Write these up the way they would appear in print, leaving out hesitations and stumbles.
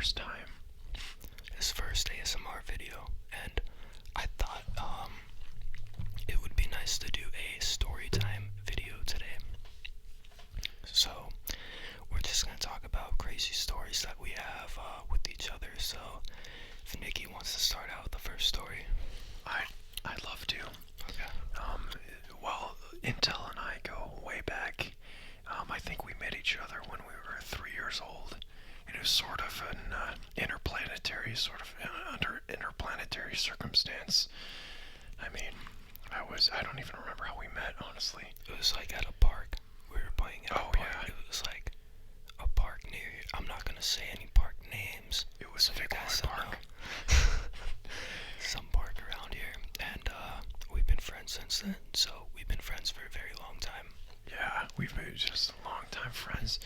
first time. His first ASMR video, and I thought it would be nice to do a story time video today. So we're just gonna talk about crazy stories that we have with each other. So if Nicky wants to start out with the first story. I'd love to. Okay. Well, Intel and I go way back. I think we met each other when we were 3 years old. And it was sort of an under interplanetary circumstance. I mean, I don't even remember how we met, honestly. It was like at a park. We were playing at a park. Yeah. It was like a park near here. I'm not gonna say any park names. It was Big Boy Park. Some park around here. And we've been friends since then. So we've been friends for a very long time. Yeah, we've been just long-time friends.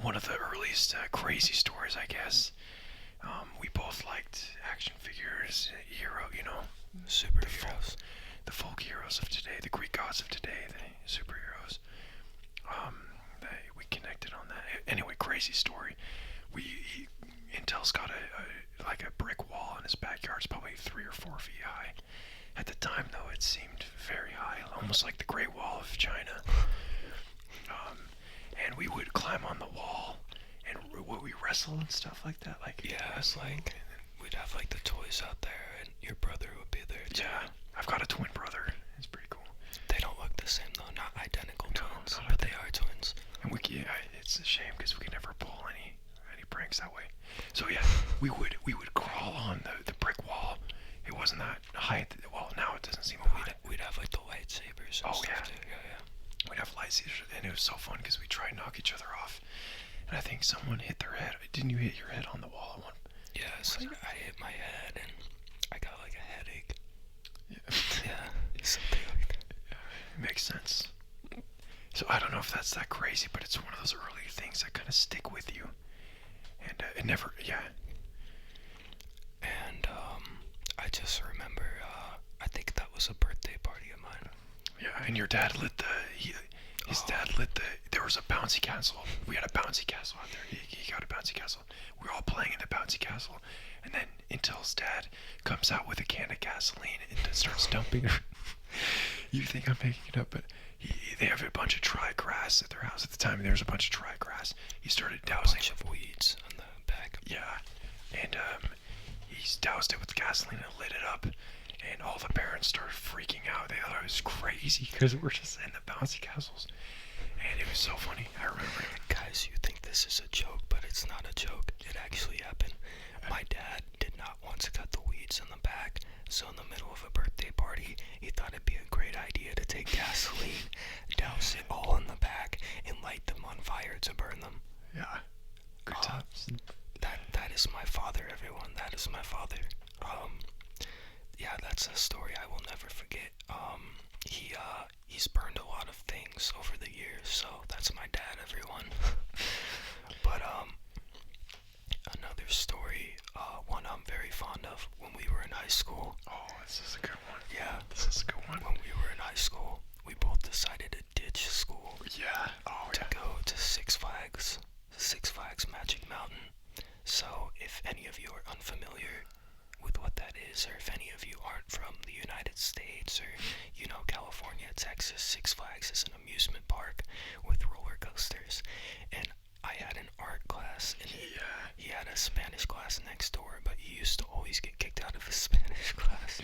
One of the earliest crazy stories, I guess. We both liked action figures, Superheroes. The folk heroes of today, the Greek gods of today, the superheroes. We connected on that. Anyway, crazy story. Intel's got a brick wall in his backyard. It's probably 3 or 4 feet high. At the time, though, it seemed very high, almost like the Great Wall of China. And we would climb on the wall, and we wrestle and stuff like that. It's like we'd have like the toys out there, and your brother would be there too. Yeah, I've got a twin brother. It's pretty cool. They don't look the same though, not identical twins, not but they are twins. And it's a shame because we could never pull any pranks that way. So yeah, we would crawl on the brick wall. It wasn't that high. Well, now it doesn't seem high. We'd have like the lightsabers and stuff too. Yeah. We'd have lightsabers, and it was so fun because we tried to knock each other off. And I think someone hit their head. Didn't you hit your head on the wall at one? Yeah, so I hit my head and I got like a headache. Yeah, something like that. Yeah, makes sense. So I don't know if that's that crazy, but it's one of those early things that kind of stick with you. And it never, And I just remember, I think that was a birthday party of mine. Yeah, and your dad there was a bouncy castle. We had a bouncy castle out there. He got a bouncy castle. We were all playing in the bouncy castle. And then Intel's dad comes out with a can of gasoline and starts dumping her. You think I'm making it up, but they have a bunch of dry grass at their house. At the time, there was a bunch of dry grass. He started dousing. A bunch of weeds on the back. Yeah, and he's doused it with gasoline and lit it up. And all the parents started freaking out. They thought it was crazy because we're just in the bouncy castles. And it was so funny. I remember it. Guys, you think this is a joke, but it's not a joke. It actually happened. My dad did not want to cut the weeds in the back, so in the middle of a birthday party, he thought it'd be a great idea to take gasoline, douse it all in the back, and light them on fire to burn them. Yeah. Good times. That is my father, everyone. That is my father. Yeah, that's a story I will never forget. He's burned a lot of things over the years, so that's my dad, everyone. But another story, one I'm very fond of, when we were in high school. Oh, this is a good one. Yeah, this is a good one. When we were in high school, we both decided to ditch school. Yeah. To go to Six Flags Magic Mountain. So if any of you are unfamiliar with what that is, or if any of you aren't from the United States, or California, Texas, Six Flags is an amusement park with roller coasters. And I had an art class, and he had a Spanish class next door, but he used to always get kicked out of his Spanish class.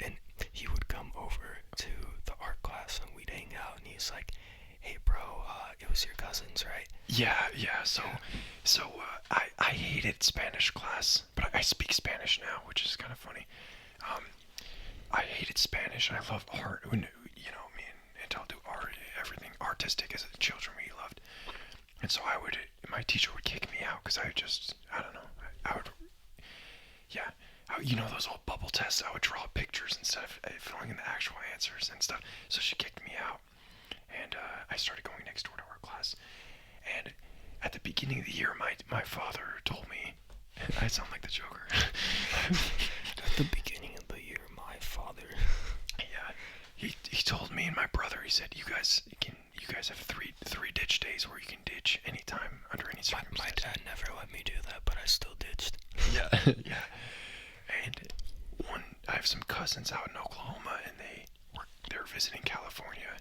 And he would come over to the art class and we'd hang out, and he's like, "Hey bro, it was your cousins, right?" Yeah. So I hated Spanish class, but I speak Spanish now, which is kind of funny. I hated Spanish. I love art. Me and Intel do art, everything artistic as children we loved. And so my teacher would kick me out because I don't know, I would, those old bubble tests, I would draw pictures instead of filling in the actual answers and stuff. So she kicked me out, and I started going next door to our class. And at the beginning of the year, my father told me, I sound like the Joker. At the beginning of the year, my father. Yeah, he told me and my brother. He said, "You guys guys have three ditch days where you can ditch anytime under any My circumstances. dad never let me do that, but I still ditched. Yeah, yeah. And I have some cousins out in Oklahoma, and they're visiting California,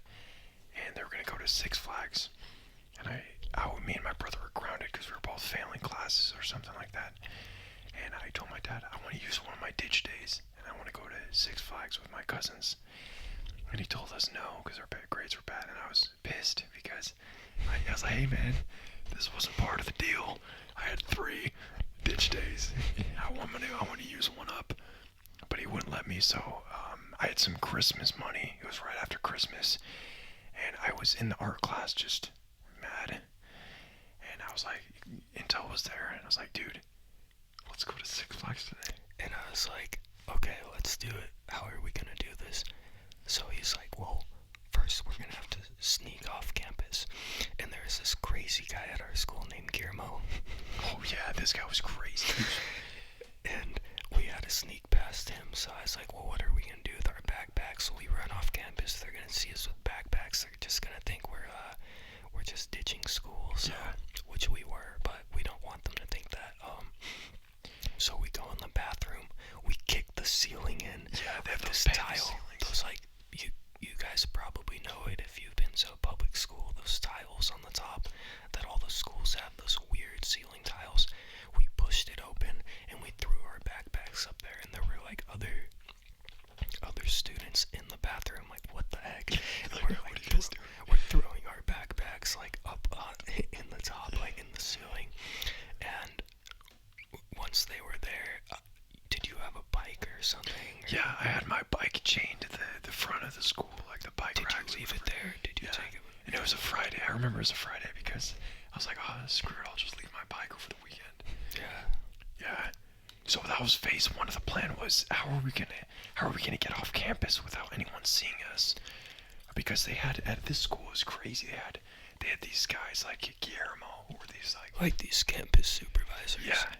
and they were gonna go to Six Flags, and me and my brother were grounded because we were both failing classes or something like that. And I told my dad I want to use one of my ditch days, and I want to go to Six Flags with my cousins. And he told us no because our grades were bad, and I was pissed because I was like, hey man, this wasn't part of the deal. I had 3 ditch days. I want to use one up, but he wouldn't let me. So I had some Christmas money. It was right after Christmas, and I was in the art class just mad. And I was like, Intel was there, and I was like, dude, let's go to Six Flags today. And I was like, okay, let's do it. How are we gonna do this? So he's like, well, first we're gonna have to sneak off campus. And there's this crazy guy at our school named Guillermo. Oh yeah, this guy was crazy. And we had to sneak past him. So I was like, well, what are we gonna do with our backpacks? So we run off campus. They're gonna see us with backpacks. They're just gonna think we're just ditching school. So, Yeah. which we were, but we don't want them to think that. So we go in the bathroom. We kick the ceiling in. Yeah, they have this those tile. ceilings. Those like you guys probably know it if you've been to a public school. Those tiles on the top that all the schools have. Those weird ceiling tiles. We pushed it open and we threw our backpacks up there, and there were like other students in the bathroom. Like, what the heck? And we're like, we're throwing our backpacks like up in the top, like in the ceiling. And once they were there, did you have a bike or something? Or Yeah, I had my bike chained to the front of the school, like the bike did racks. you leave it there? Did you Yeah. take it? And it was a Friday. I remember it was a Friday because I was like, oh, screw it, I'll just leave my bike over the weekend. Yeah. Yeah. So that was phase 1 of the plan was how are we gonna get off campus without anyone seeing us? Because they had at this school was crazy. They had these guys like Guillermo or these Like these campus supervisors. yeah,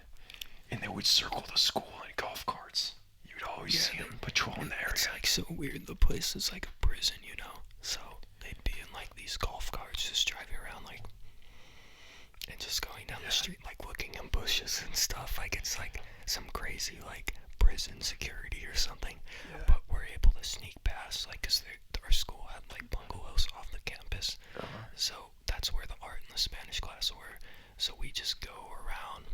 and they would circle the school in golf carts. You'd always see them patrolling the area. It's like so weird. The place is like a prison, you know? So they'd be in like these golf carts just driving around like and just going down the street like looking in bushes and stuff. Like it's like some crazy like prison security or something. Yeah. But we're able to sneak past like because our school had like bungalows off the campus. So that's where the art and the Spanish class were. So we just go around,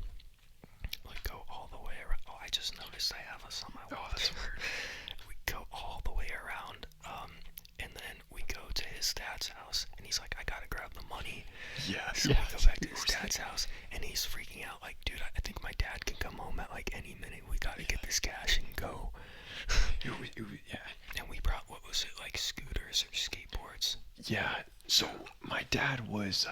like go all the way around. Oh, I just noticed I have us on my watch. Oh, that's weird. We go all the way around, and then we go to his dad's house, and he's like, I gotta grab the money. Yeah. So yeah. we go back to his dad's house, and he's freaking out, like, dude, I think my dad can come home at like any minute. We gotta get this cash and go. Yeah. And we brought, what was it, like scooters or skateboards? Yeah. So my dad was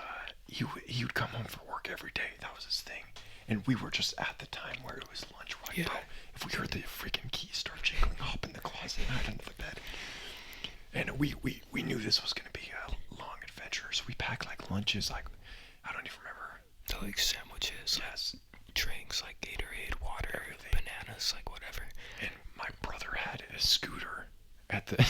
he would come home from work every day. That was his thing. And we were just at the time where it was lunch, right, Yeah. bro? If we heard the freaking keys start jiggling, hop in the closet and hide under the bed. And we knew this was gonna be a long adventure, so we packed like lunches, like I don't even remember. The, like sandwiches, Yes. drinks like Gatorade, water, Everything. bananas, like whatever. And my brother had a scooter at the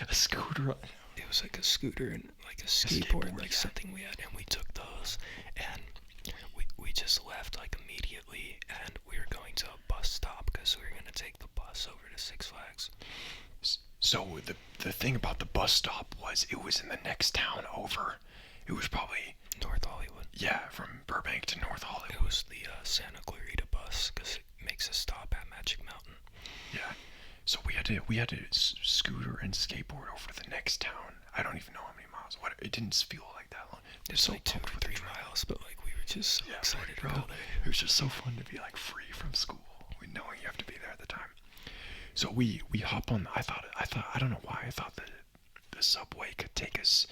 a scooter. It was like a scooter and like a skateboard, like yeah. something we had, and we took those, and we just left like immediately, and we were going to a bus stop because we were gonna take the bus over to Six Flags. So the thing about the bus stop was it was in the next town over. It was probably North Hollywood. yeah, from Burbank to North Hollywood. It was the Santa Clarita bus because it makes a stop at Magic Mountain. Yeah. So we had to scooter and skateboard over to the next town. I don't even know how many miles. What it didn't feel like that long. It's like 2 pumped or with the 3 drive. miles, but like we were just so excited to bro. go there. It was just so fun to be like free from school, knowing you have to be there at the time. So we hop on. I thought I don't know why I thought that the subway could take us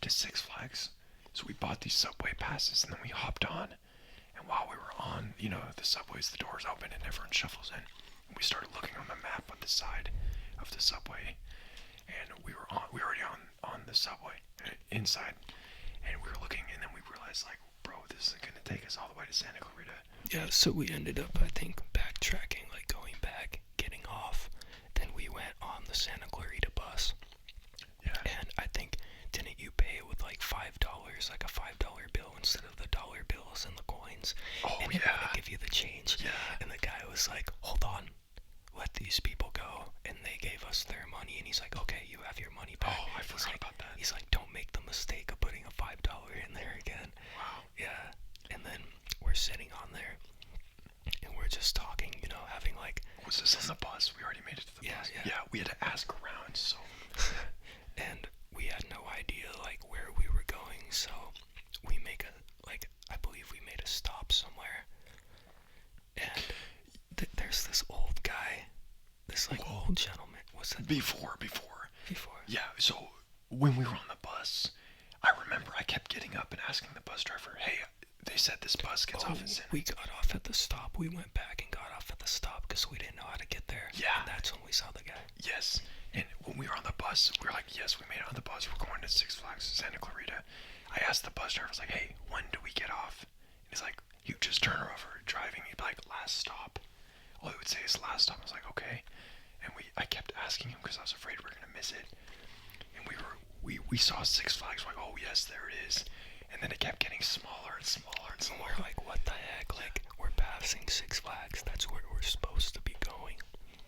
to Six Flags. So we bought these subway passes and then we hopped on. And while we were on, the subways, the doors open and everyone shuffles in. And we started looking on the map on the side of the subway, and we were already on the subway inside, and we were looking, and then we realized like, bro, this isn't gonna take us all the way to Santa Clarita. Yeah, so we ended up, I think, backtracking, like going back, getting off. Then we went on the Santa Clarita bus. Yeah. And I think, didn't you pay with like $5 we already made it to the Yeah, bus. yeah. Yeah, we had to ask around. So And we had no idea like where we were going, so we make a I believe we made a stop somewhere, and there's this old guy, this like old gentleman. Was that before. before? Yeah. So when we were on the bus, I remember I kept getting up and asking the bus driver, "Hey, they said this bus gets off at San." We got off at the stop. We went back and got off at the stop because we didn't know how to get there. Yeah. And that's when we saw the guy. Yes. And when we were on the bus, we were like, yes, we made it on the bus. We're going to Six Flags Santa Clarita. I asked the bus driver, I was like, hey, when do we get off? And he's like, you just turn her over driving. He'd be like, last stop. All he would say is last stop. I was like, okay. And I kept asking him because I was afraid we were going to miss it. And we saw Six Flags. We're like, oh, yes, there it is. And then it kept getting smaller and smaller and smaller. We're like, what the heck? Like, we're passing Six Flags. That's where we're supposed to be going.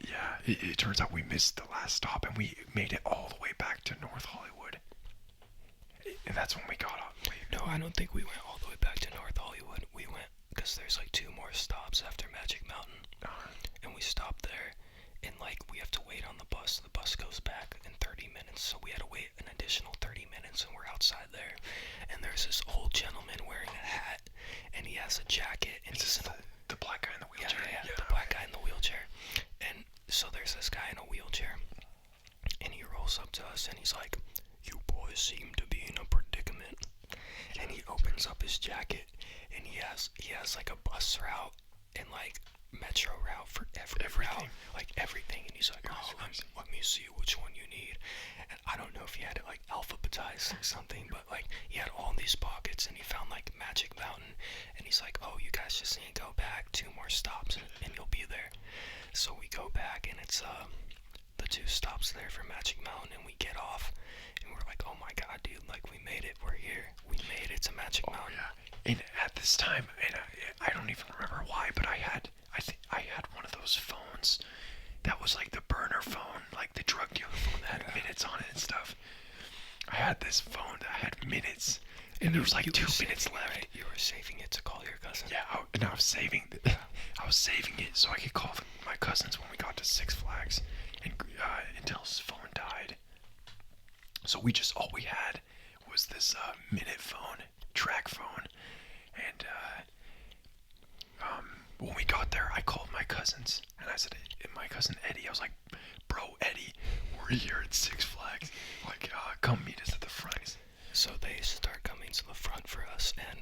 Yeah, it turns out we missed the last stop and we made it all the way back to North Hollywood. And that's when we got off. No, I don't think we went all the way back to North Hollywood. We went, because there's like 2 more stops after Magic Mountain. And we stopped there, and like, we have to wait on the bus. The bus goes back in 30 minutes, so we had to wait an additional 30 minutes, and we're outside there. And there's this old gentleman wearing a hat, and he has a jacket, and he's in the black guy in the wheelchair. Yeah, the black guy in the wheelchair. And so there's this guy in a wheelchair, and he rolls up to us, and he's like, you boys seem to be in a predicament. And he opens up his jacket, and he has like a bus route and like metro route for every route, like everything. And he's like, oh, let me see which one you need. And I don't know if he had it like alphabetized or something, but like he had all these pockets, and he found like Magic Mountain, and he's like, oh, you guys just need to go back 2 more stops and you'll be there. So we go back, and it's the 2 stops there for Magic Mountain, and we get off, and we're like, oh my god, dude, like we made it, we're here, we made it to Magic Mountain. Yeah. And at this time, and I don't even remember why, but I had one of those phones that was like the burner phone, like the drug dealer phone that had minutes on it and stuff. I had this phone that had minutes, and there was like 2 minutes left. Right? You were saving it to call your cousin. Yeah, and I was saving it so I could call my cousins when we got to Six Flags, and until his phone died. So all we had was this minute phone, track phone, and when we got there, I called my cousins, and I said, my cousin Eddie, I was like, bro, Eddie, we're here at Six Flags, like, come meet us at the front. So they start coming to the front for us, and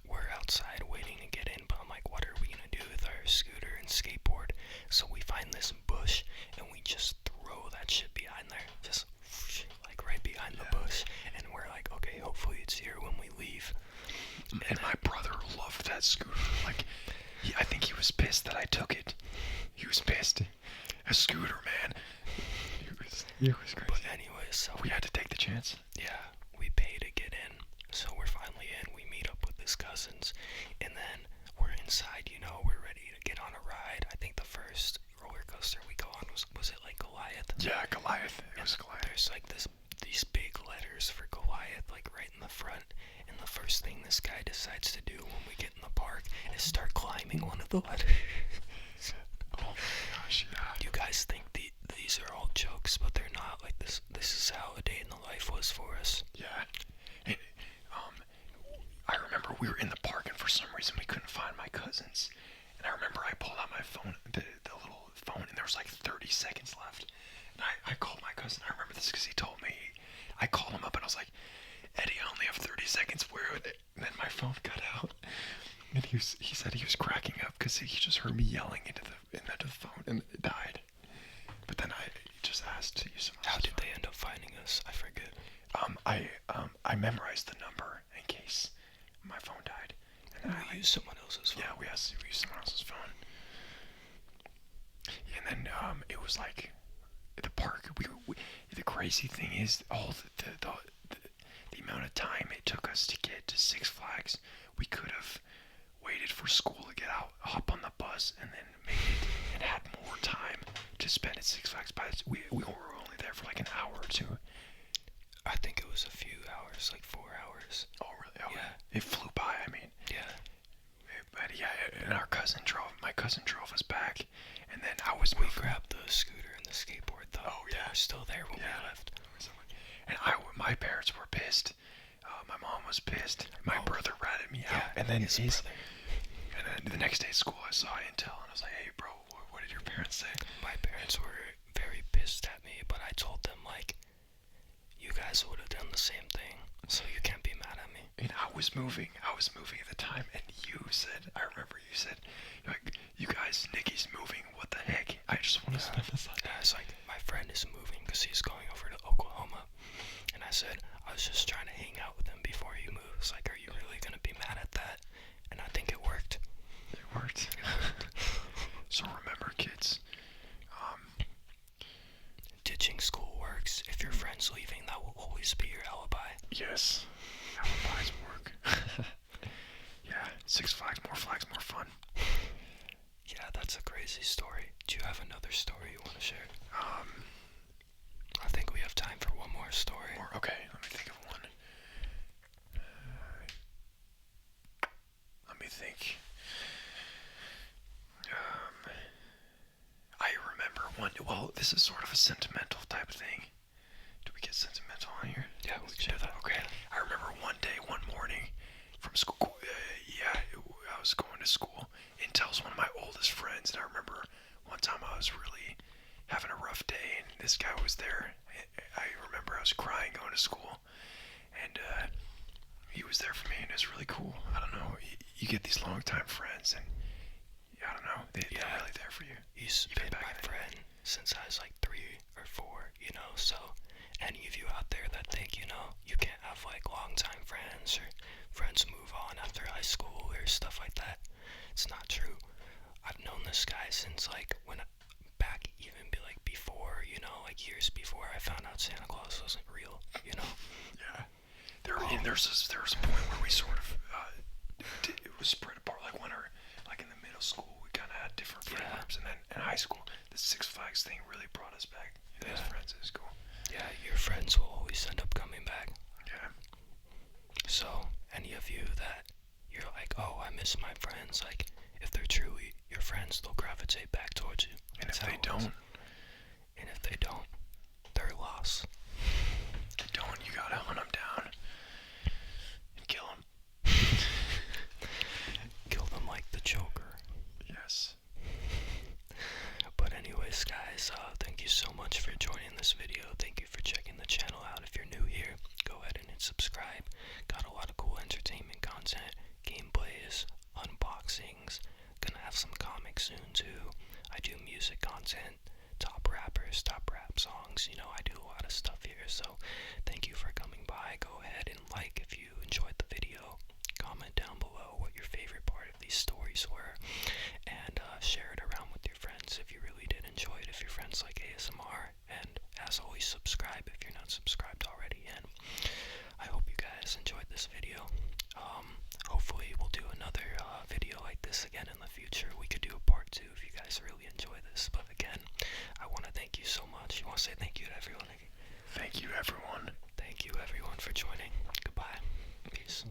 we're outside waiting to get in, but I'm like, what are we gonna do with our scooter and skateboard? So we find this bush, and we just throw that shit behind there, just like right behind the bush, and we're like, okay, hopefully it's here when we leave. And my brother loved that scooter. Like, I think he was pissed that I took it. He was pissed. A scooter, man. It was crazy. But anyways, so we had to take the chance. Yeah, we pay to get in. So we're finally in. We meet up with his cousins, and then we're inside. We're ready to get on a ride. I think the first roller coaster we go on was it like Goliath? Yeah, Goliath. It was Goliath. There's like these big letters for Goliath, like right in the front. And the first thing this guy decides to do when we get in the park is start climbing one of the letters. Oh my gosh, yeah. You guys think these are all jokes, but they're not. Like this is how a day in the life was for us. Yeah. And, I remember we were in the park, and for some reason we couldn't find my cousins. And I remember I pulled out my phone, the little phone, and there was like 30 seconds left. And I called my cousin. I remember this because he told me. I called him up, and I was like, Eddie, I only have 30 seconds. Where are they? And then my phone cut out. And he said he was cracking up because he just heard me yelling into the phone, and it died. But then I just asked to use some. How did they end up finding us? I forget. I memorized the number in case my phone died. And we used someone else's phone. Yeah, we used someone else's phone. And then it was like the park. The crazy thing is all the amount of time it took us to get to Six Flags. We could have waited for school to get out, hop on the bus, and then made it, and had more time to spend at Six Flags. But we were only there for like an hour or 2. I think it was a few hours, like 4 hours. Oh, really? Oh, yeah. It flew by, I mean. Yeah. But yeah, and my cousin drove us back, And then I was We moving. grabbed the scooter and the skateboard though. Oh, They yeah. were still there when Yeah. we left. And my parents were pissed. My mom was pissed. My Oh. brother ratted me Yeah, out. And then his his, brother. and then the next day at school, I saw intel, and I was like, "Hey, bro, what did your parents say?" My parents were very pissed at me, but I told them, like, you guys would have done the same thing, so you can't be mad at me. And I was moving at the time, and you said, I remember you said, like, you guys, Nicky's moving. What the heck? I just want to spend this on. Yeah, it's like, my friend is moving because he's going over to Oklahoma. And I said, I was just trying to hang out with him before he moves. Like, are you really going to be mad at that? And I think it worked. It worked. So remember, kids, Ditching school works. If your friend's leaving, that will always be your alibi. yes, alibis work. Yeah, Six Flags, more fun. Yeah, that's a crazy story. Do you have another story you want to share? I think we have time for one more story. Okay, let me think of one. Let me think. I remember one. Well, this is sort of a sentimental type of thing. Do we get sentimental on here? Yeah, we can do that. Okay. I remember one day, one morning, from school. I was going to school. Intel's one of my oldest friends, and I remember one time I was really having a rough day, and this guy was there. I remember I was crying going to school, and he was there for me, and it was really cool. I don't know. You get these longtime friends, and I don't know. They're really there for you. He's Even been back my then. friend since I was like 3 or 4, you know, so any of you out there that think, you know, you can't have like longtime friends or friends move on after high school or stuff like that, it's not true. I've known this guy since like back even be like before, you know, like years before I found out Santa Claus wasn't real, you know. Yeah. There was a point where we sort of it was spread apart. Like like in the middle school, we kind of had different friend groups, and then in high school, the Six Flags thing really brought us back. As friends in school. Yeah, your friends will always end up coming back. Yeah. So, any of you that you're like, oh, I miss my friends, like, if they're truly your friends, they'll gravitate back towards you. And if they don't, they're lost. you gotta hunt them down and kill them. Kill them like the Joker. Yes. But anyways, guys, thank you so much for joining this video. Thank you for checking the channel out. If you're new here, go ahead and hit subscribe. Got a lot of cool entertainment content, gameplays, unboxings. Gonna have some comics soon too. I do music content, top rappers, top rap songs. You know, I do a lot of stuff here. So thank you for coming by. Go ahead and like if you enjoyed the video. Comment down below what your favorite part of these stories were, and share it around with your friends if you really did enjoy it, if your friends like ASMR. And as always, subscribe if you're not subscribed already. And I hope you guys enjoyed this video. Hopefully we'll do another video like this again in the future. We could do a part 2 if you guys really enjoy this. But again, I want to thank you so much. You want to say thank you to everyone? Thank you, everyone. Thank you everyone for joining. Goodbye. Peace.